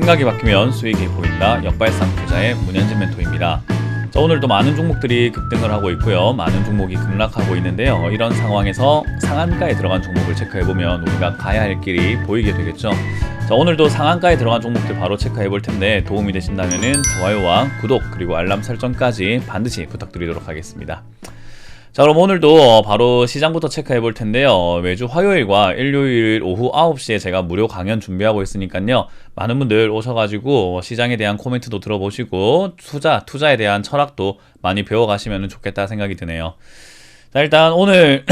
생각이 바뀌면 수익이 보인다. 역발상 투자의 문현진 멘토입니다. 자, 오늘도 많은 종목들이 급등을 하고 있고요. 많은 종목이 급락하고 있는데요. 이런 상황에서 상한가에 들어간 종목을 체크해보면 우리가 가야 할 길이 보이게 되겠죠. 자, 오늘도 상한가에 들어간 종목들 바로 체크해 볼 텐데 도움이 되신다면 좋아요와 구독 그리고 알람 설정까지 반드시 부탁드리도록 하겠습니다. 자, 그럼 오늘도 바로 시장부터 체크해 볼 텐데요. 매주 화요일과 일요일 오후 9시에 제가 무료 강연 준비하고 있으니까요. 많은 분들 오셔가지고 시장에 대한 코멘트도 들어보시고 투자에 대한 철학도 많이 배워가시면 좋겠다 생각이 드네요. 자, 일단 오늘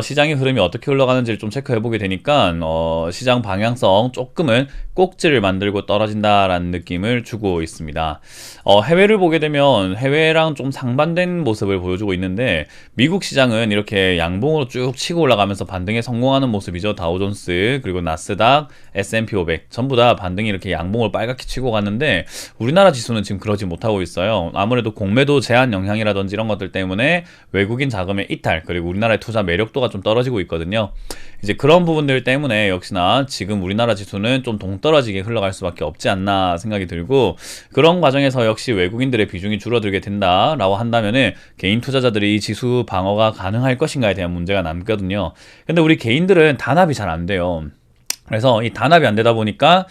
시장의 흐름이 어떻게 흘러가는지를 좀 체크해보게 되니까 시장 방향성 조금은 꼭지를 만들고 떨어진다라는 느낌을 주고 있습니다. 해외를 보게 되면 해외랑 좀 상반된 모습을 보여주고 있는데 미국 시장은 이렇게 양봉으로 쭉 치고 올라가면서 반등에 성공하는 모습이죠. 다우존스 그리고 나스닥, S&P 500 전부 다 반등이 이렇게 양봉을 빨갛게 치고 갔는데 우리나라 지수는 지금 그러지 못하고 있어요. 아무래도 공매도 제한 영향이라든지 이런 것들 때문에 외국인 자금의 이탈 그리고 우리나라의 투자 매력도가 좀 떨어지고 있거든요. 이제 그런 부분들 때문에 역시나 지금 우리나라 지수는 좀 동떨어지게 흘러갈 수밖에 없지 않나 생각이 들고, 그런 과정에서 역시 외국인들의 비중이 줄어들게 된다라고 한다면은 개인 투자자들이 이 지수 방어가 가능할 것인가에 대한 문제가 남거든요. 근데 우리 개인들은 단합이 잘 안 돼요. 그래서 이 단합이 안 되다 보니까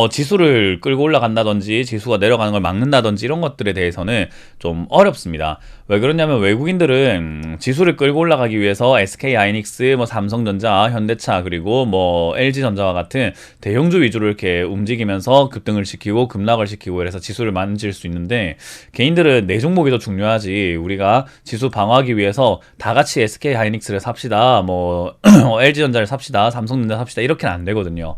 지수를 끌고 올라간다든지 지수가 내려가는 걸 막는다든지 이런 것들에 대해서는 좀 어렵습니다. 왜 그러냐면 외국인들은 지수를 끌고 올라가기 위해서 SK 하이닉스, 뭐 삼성전자, 현대차 그리고 뭐 LG전자와 같은 대형주 위주로 이렇게 움직이면서 급등을 시키고 급락을 시키고 그래서 지수를 만질 수 있는데, 개인들은 내 종목이 더 중요하지 우리가 지수 방어하기 위해서 다 같이 SK하이닉스를 삽시다, 뭐 LG전자를 삽시다, 삼성전자 삽시다 이렇게는 안 되거든요.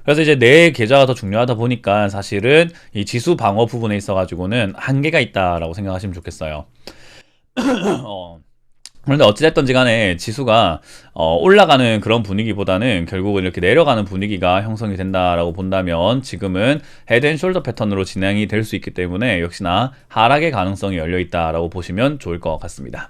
그래서 이제 내 계좌가 더 중요하다 보니까 사실은 이 지수 방어 부분에 있어가지고는 한계가 있다라고 생각하시면 좋겠어요. 그런데 어찌됐든지 간에 지수가 올라가는 그런 분위기보다는 결국은 이렇게 내려가는 분위기가 형성이 된다라고 본다면 지금은 헤드앤숄더 패턴으로 진행이 될 수 있기 때문에 역시나 하락의 가능성이 열려 있다라고 보시면 좋을 것 같습니다.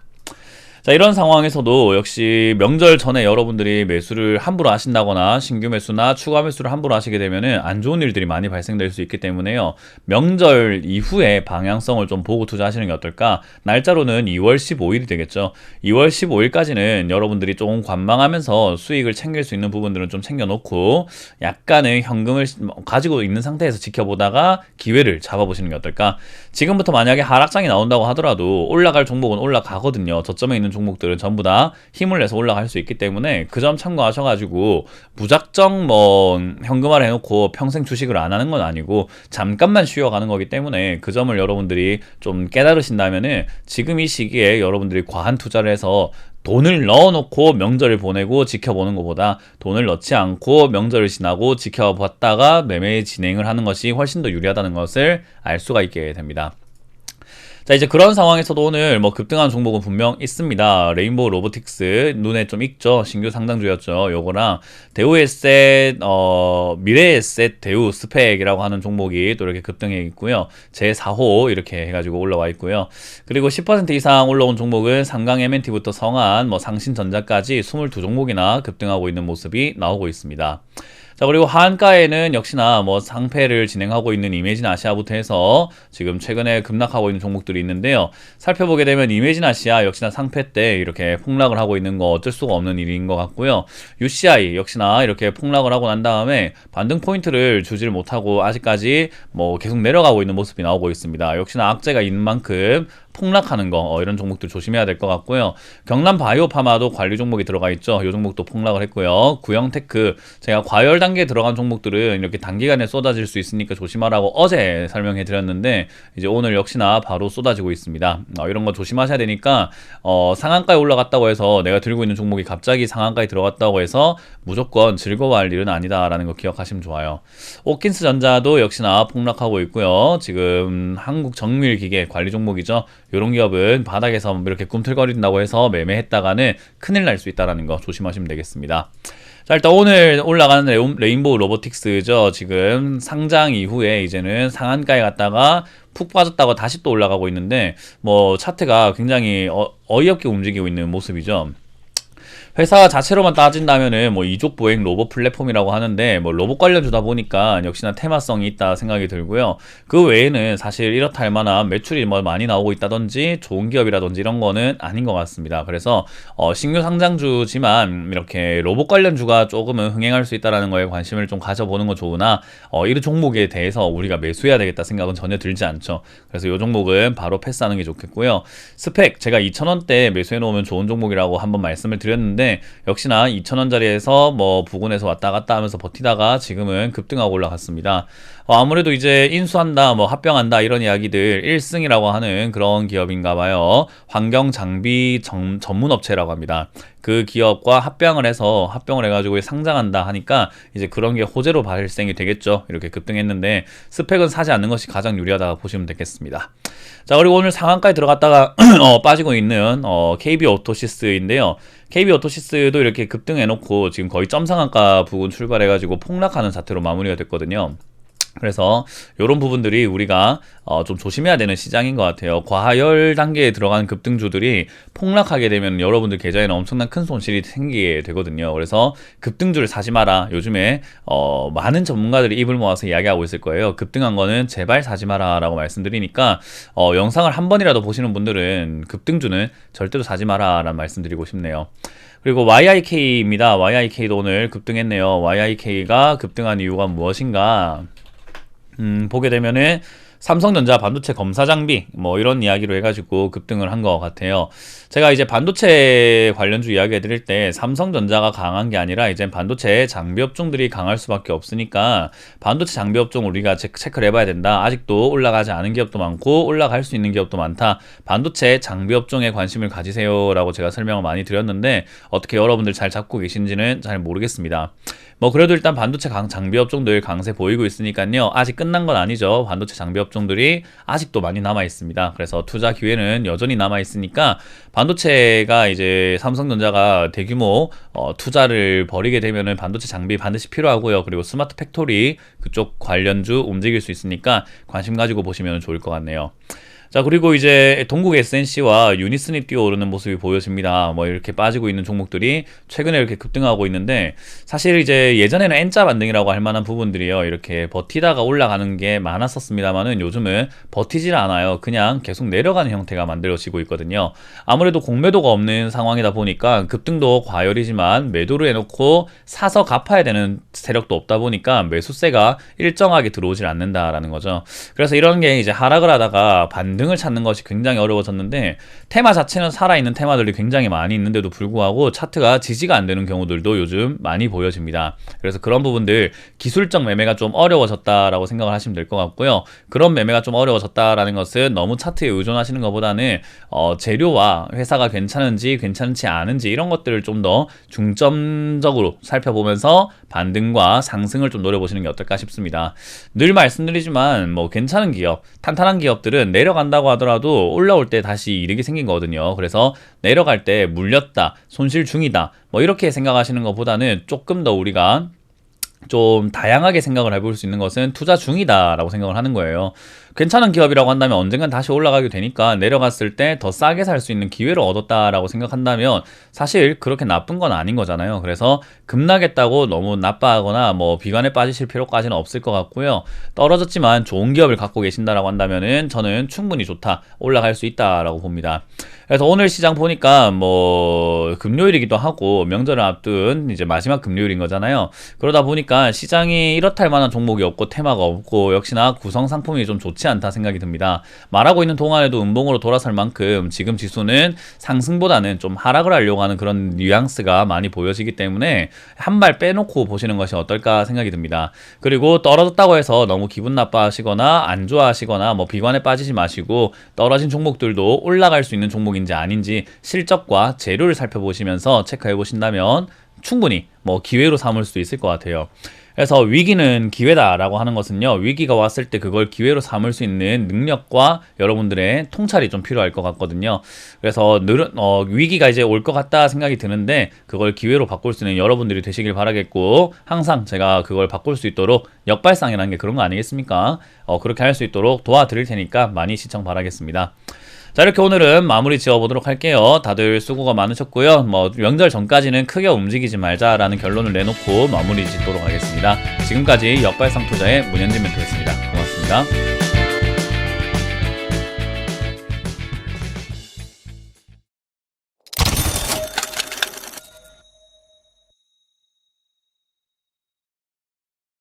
자, 이런 상황에서도 역시 명절 전에 여러분들이 매수를 함부로 하신다거나 신규 매수나 추가 매수를 함부로 하시게 되면은 안 좋은 일들이 많이 발생될 수 있기 때문에요. 명절 이후에 방향성을 좀 보고 투자하시는 게 어떨까? 날짜로는 2월 15일이 되겠죠. 2월 15일까지는 여러분들이 조금 관망하면서 수익을 챙길 수 있는 부분들은 좀 챙겨놓고 약간의 현금을 가지고 있는 상태에서 지켜보다가 기회를 잡아보시는 게 어떨까? 지금부터 만약에 하락장이 나온다고 하더라도 올라갈 종목은 올라가거든요. 저점에 있는 종목들은 전부 다 힘을 내서 올라갈 수 있기 때문에 그 점 참고하셔가지고 무작정 뭐 현금화를 해놓고 평생 주식을 안 하는 건 아니고 잠깐만 쉬어가는 거기 때문에 그 점을 여러분들이 좀 깨달으신다면은 지금 이 시기에 여러분들이 과한 투자를 해서 돈을 넣어놓고 명절을 보내고 지켜보는 것보다 돈을 넣지 않고 명절을 지나고 지켜봤다가 매매 진행을 하는 것이 훨씬 더 유리하다는 것을 알 수가 있게 됩니다. 자, 이제 그런 상황에서도 오늘 뭐 급등한 종목은 분명 있습니다. 레인보우 로보틱스 눈에 좀 익죠. 신규 상장주였죠. 요거랑 대우에셋, 미래에셋 대우 스펙이라고 하는 종목이 또 이렇게 급등해 있고요. 제4호 이렇게 해가지고 올라와 있고요. 그리고 10% 이상 올라온 종목은 삼강 MNT부터 성한, 뭐 상신전자까지 22종목이나 급등하고 있는 모습이 나오고 있습니다. 자, 그리고 하한가에는 역시나 뭐 상패를 진행하고 있는 이매진 아시아부터 해서 지금 최근에 급락하고 있는 종목들이 있는데요. 살펴보게 되면 이매진 아시아 역시나 상패 때 이렇게 폭락을 하고 있는 거 어쩔 수가 없는 일인 것 같고요. UCI 역시나 이렇게 폭락을 하고 난 다음에 반등 포인트를 주지를 못하고 아직까지 뭐 계속 내려가고 있는 모습이 나오고 있습니다. 역시나 악재가 있는 만큼 폭락하는 거 이런 종목들 조심해야 될 것 같고요. 경남 바이오파마도 관리 종목이 들어가 있죠. 이 종목도 폭락을 했고요. 구형테크 제가 과열 단계에 들어간 종목들은 이렇게 단기간에 쏟아질 수 있으니까 조심하라고 어제 설명해 드렸는데 이제 오늘 역시나 바로 쏟아지고 있습니다. 이런 거 조심하셔야 되니까 상한가에 올라갔다고 해서 내가 들고 있는 종목이 갑자기 상한가에 들어갔다고 해서 무조건 즐거워할 일은 아니다라는 거 기억하시면 좋아요. 오킨스전자도 역시나 폭락하고 있고요. 지금 한국정밀기계 관리 종목이죠. 이런 기업은 바닥에서 이렇게 꿈틀거린다고 해서 매매했다가는 큰일 날 수 있다는 거 조심하시면 되겠습니다. 자, 일단 오늘 올라가는 레인보우 로보틱스죠. 지금 상장 이후에 이제는 상한가에 갔다가 푹 빠졌다가 다시 또 올라가고 있는데 뭐 차트가 굉장히 어이없게 움직이고 있는 모습이죠. 회사 자체로만 따진다면은 뭐 이족 보행 로봇 플랫폼이라고 하는데 뭐 로봇 관련주다 보니까 역시나 테마성이 있다 생각이 들고요. 그 외에는 사실 이렇다 할 만한 매출이 뭐 많이 나오고 있다든지 좋은 기업이라든지 이런 거는 아닌 것 같습니다. 그래서 신규 상장주지만 이렇게 로봇 관련주가 조금은 흥행할 수 있다라는 거에 관심을 좀 가져보는 건 좋으나 이 종목에 대해서 우리가 매수해야 되겠다 생각은 전혀 들지 않죠. 그래서 이 종목은 바로 패스하는 게 좋겠고요. 스펙 제가 2,000원대 매수해 놓으면 좋은 종목이라고 한번 말씀을 드렸는데 역시나 2,000원짜리에서 뭐 부근에서 왔다 갔다 하면서 버티다가 지금은 급등하고 올라갔습니다. 아무래도 이제 인수한다, 뭐 합병한다 이런 이야기들 1승이라고 하는 그런 기업인가 봐요. 환경 장비 전문 업체라고 합니다. 그 기업과 합병을 해가지고 상장한다 하니까 이제 그런 게 호재로 발생이 되겠죠. 이렇게 급등했는데 스펙은 사지 않는 것이 가장 유리하다고 보시면 되겠습니다. 자, 그리고 오늘 상한가에 들어갔다가 빠지고 있는 KB오토시스인데요. KB오토시스도 이렇게 급등해놓고 지금 거의 점상한가 부근 출발해가지고 폭락하는 사태로 마무리가 됐거든요. 그래서 이런 부분들이 우리가 좀 조심해야 되는 시장인 것 같아요. 과하열 단계에 들어간 급등주들이 폭락하게 되면 여러분들 계좌에는 엄청난 큰 손실이 생기게 되거든요. 그래서 급등주를 사지 마라. 요즘에 많은 전문가들이 입을 모아서 이야기하고 있을 거예요. 급등한 거는 제발 사지 마라 라고 말씀드리니까 영상을 한 번이라도 보시는 분들은 급등주는 절대로 사지 마라 라는 말씀드리고 싶네요. 그리고 YIK입니다. YIK도 오늘 급등했네요. YIK가 급등한 이유가 무엇인가? 보게 되면은 삼성전자 반도체 검사 장비 뭐 이런 이야기로 해가지고 급등을 한 것 같아요. 제가 이제 반도체 관련주 이야기 해드릴 때 삼성전자가 강한 게 아니라 이제 반도체 장비 업종들이 강할 수밖에 없으니까 반도체 장비 업종 우리가 체크를 해봐야 된다. 아직도 올라가지 않은 기업도 많고 올라갈 수 있는 기업도 많다. 반도체 장비 업종에 관심을 가지세요 라고 제가 설명을 많이 드렸는데 어떻게 여러분들 잘 잡고 계신지는 잘 모르겠습니다. 뭐 그래도 일단 반도체 장비 업종들 강세 보이고 있으니까요. 아직 끝난 건 아니죠. 반도체 장비 업종들이 아직도 많이 남아 있습니다. 그래서 투자 기회는 여전히 남아 있으니까 반도체가 이제 삼성전자가 대규모 투자를 벌이게 되면은 반도체 장비 반드시 필요하고요. 그리고 스마트 팩토리 그쪽 관련주 움직일 수 있으니까 관심 가지고 보시면 좋을 것 같네요. 자, 그리고 이제 동국 SNC와 유니슨이 뛰어오르는 모습이 보여집니다. 뭐 이렇게 빠지고 있는 종목들이 최근에 이렇게 급등하고 있는데 사실 이제 예전에는 N자 반등이라고 할 만한 부분들이요. 이렇게 버티다가 올라가는 게 많았었습니다만은 요즘은 버티질 않아요. 그냥 계속 내려가는 형태가 만들어지고 있거든요. 아무래도 공매도가 없는 상황이다 보니까 급등도 과열이지만 매도를 해놓고 사서 갚아야 되는 세력도 없다 보니까 매수세가 일정하게 들어오질 않는다라는 거죠. 그래서 이런 게 이제 하락을 하다가 반등을 찾는 것이 굉장히 어려워졌는데 테마 자체는 살아있는 테마들이 굉장히 많이 있는데도 불구하고 차트가 지지가 안 되는 경우들도 요즘 많이 보여집니다. 그래서 그런 부분들 기술적 매매가 좀 어려워졌다라고 생각을 하시면 될 것 같고요. 그런 매매가 좀 어려워졌다라는 것은 너무 차트에 의존하시는 것보다는 재료와 회사가 괜찮은지 괜찮지 않은지 이런 것들을 좀 더 중점적으로 살펴보면서 반등과 상승을 좀 노려보시는 게 어떨까 싶습니다. 늘 말씀드리지만 뭐 괜찮은 기업, 탄탄한 기업들은 내려간다고 하더라도 올라올 때 다시 이득이 생긴 거거든요. 그래서 내려갈 때 물렸다, 손실 중이다 뭐 이렇게 생각하시는 것보다는 조금 더 우리가 좀 다양하게 생각을 해볼 수 있는 것은 투자 중이다 라고 생각을 하는 거예요. 괜찮은 기업이라고 한다면 언젠간 다시 올라가게 되니까 내려갔을 때 더 싸게 살 수 있는 기회를 얻었다라고 생각한다면 사실 그렇게 나쁜 건 아닌 거잖아요. 그래서 급락했다고 너무 나빠하거나 뭐 비관에 빠지실 필요까지는 없을 것 같고요. 떨어졌지만 좋은 기업을 갖고 계신다라고 한다면은 저는 충분히 좋다, 올라갈 수 있다라고 봅니다. 그래서 오늘 시장 보니까 뭐 금요일이기도 하고 명절을 앞둔 이제 마지막 금요일인 거잖아요. 그러다 보니까 시장이 이렇다 할 만한 종목이 없고 테마가 없고 역시나 구성 상품이 좀 좋지 않다 생각이 듭니다. 말하고 있는 동안에도 음봉으로 돌아설 만큼 지금 지수는 상승보다는 좀 하락을 하려고 하는 그런 뉘앙스가 많이 보여지기 때문에 한 발 빼놓고 보시는 것이 어떨까 생각이 듭니다. 그리고 떨어졌다고 해서 너무 기분 나빠하시거나 안 좋아하시거나 뭐 비관에 빠지지 마시고 떨어진 종목들도 올라갈 수 있는 종목인지 아닌지 실적과 재료를 살펴보시면서 체크해 보신다면 충분히 뭐 기회로 삼을 수도 있을 것 같아요. 그래서 위기는 기회다라고 하는 것은요, 위기가 왔을 때 그걸 기회로 삼을 수 있는 능력과 여러분들의 통찰이 좀 필요할 것 같거든요. 그래서 위기가 이제 올 것 같다 생각이 드는데 그걸 기회로 바꿀 수 있는 여러분들이 되시길 바라겠고, 항상 제가 그걸 바꿀 수 있도록 역발상이라는 게 그런 거 아니겠습니까? 그렇게 할 수 있도록 도와드릴 테니까 많이 시청 바라겠습니다. 자, 이렇게 오늘은 마무리 지어보도록 할게요. 다들 수고가 많으셨고요. 뭐 명절 전까지는 크게 움직이지 말자라는 결론을 내놓고 마무리 짓도록 하겠습니다. 지금까지 역발상 투자의 문현진 멘토였습니다. 고맙습니다.